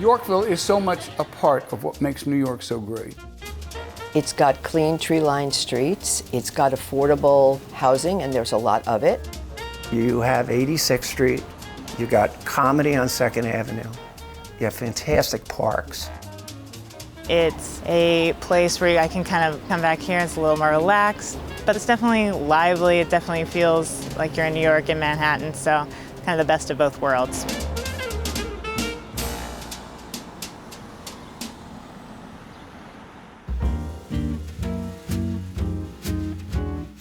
Yorkville is so much a part of what makes New York so great. It's got clean tree-lined streets, it's got affordable housing, and there's a lot of it. You have 86th Street, you got comedy on 2nd Avenue, you have fantastic parks. It's a place where I can kind of come back here and it's a little more relaxed, but it's definitely lively. It definitely feels like you're in New York and Manhattan, so kind of the best of both worlds.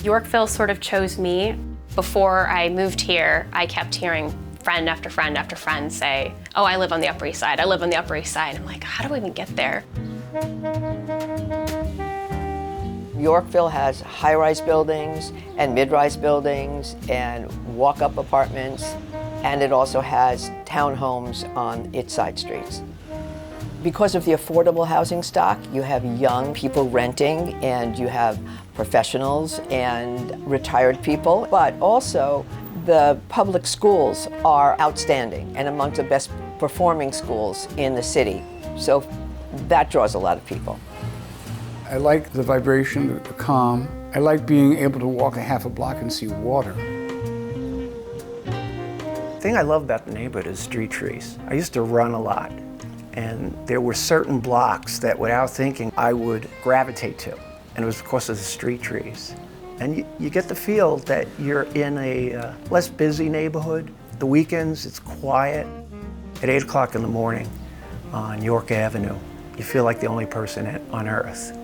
Yorkville sort of chose me. Before I moved here, I kept hearing friend after friend after friend say, oh, I live on the Upper East Side, I live on the Upper East Side. I'm like, how do I even get there? Yorkville has high-rise buildings and mid-rise buildings and walk-up apartments, and it also has townhomes on its side streets. Because of the affordable housing stock, you have young people renting and you have professionals and retired people, but also the public schools are outstanding and among the best performing schools in the city. So that draws a lot of people. I like the vibration, the calm. I like being able to walk a half a block and see water. The thing I love about the neighborhood is street trees. I used to run a lot, and there were certain blocks that without thinking I would gravitate to, and it was because of the street trees. And you get the feel that you're in a less busy neighborhood. The weekends, it's quiet. At 8 o'clock in the morning on York Avenue, you feel like the only person on earth.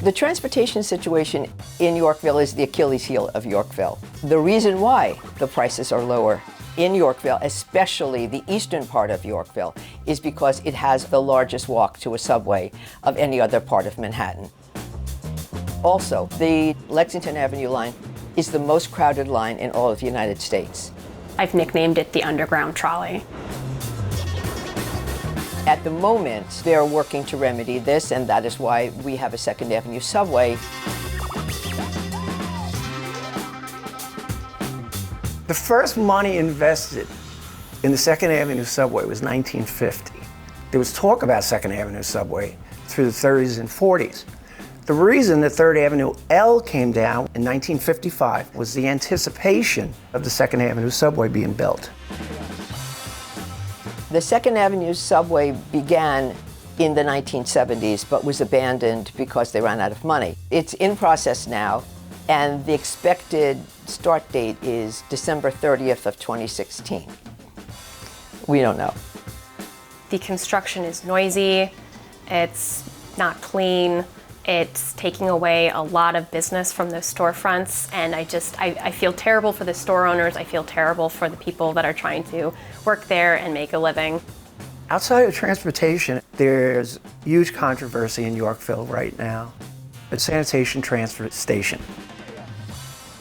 The transportation situation in Yorkville is the Achilles heel of Yorkville. The reason why the prices are lower in Yorkville, especially the eastern part of Yorkville, is because it has the largest walk to a subway of any other part of Manhattan. Also, the Lexington Avenue line is the most crowded line in all of the United States. I've nicknamed it the Underground Trolley. At the moment, they're working to remedy this, and that is why we have a 2nd Avenue subway. The first money invested in the 2nd Avenue subway was 1950. There was talk about 2nd Avenue subway through the 30s and 40s. The reason the 3rd Avenue L came down in 1955 was the anticipation of the 2nd Avenue subway being built. The 2nd Avenue subway began in the 1970s, but was abandoned because they ran out of money. It's in process now, and the expected start date is December 30th of 2016. We don't know. The construction is noisy, it's not clean, it's taking away a lot of business from those storefronts, and I feel terrible for the store owners, I feel terrible for the people that are trying to work there and make a living. Outside of transportation, there's huge controversy in Yorkville right now. A sanitation transfer station.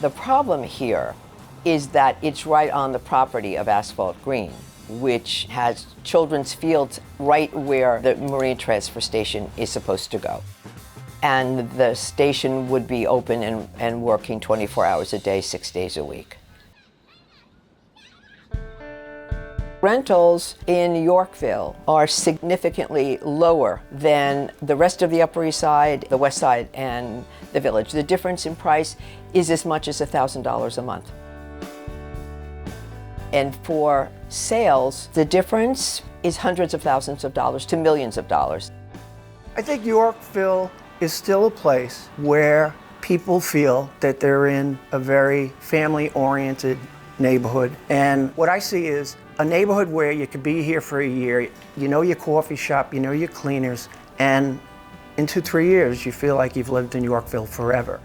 The problem here is that it's right on the property of Asphalt Green, which has children's fields right where the Marine Transfer Station is supposed to go. And the station would be open and working 24 hours a day, 6 days a week. Rentals in Yorkville are significantly lower than the rest of the Upper East Side, the West Side, and the Village. The difference in price is as much as $1,000 a month. And for sales, the difference is hundreds of thousands of dollars to millions of dollars. I think Yorkville is still a place where people feel that they're in a very family-oriented neighborhood. And what I see is a neighborhood where you could be here for a year, you know your coffee shop, you know your cleaners, and in 2-3 years you feel like you've lived in Yorkville forever.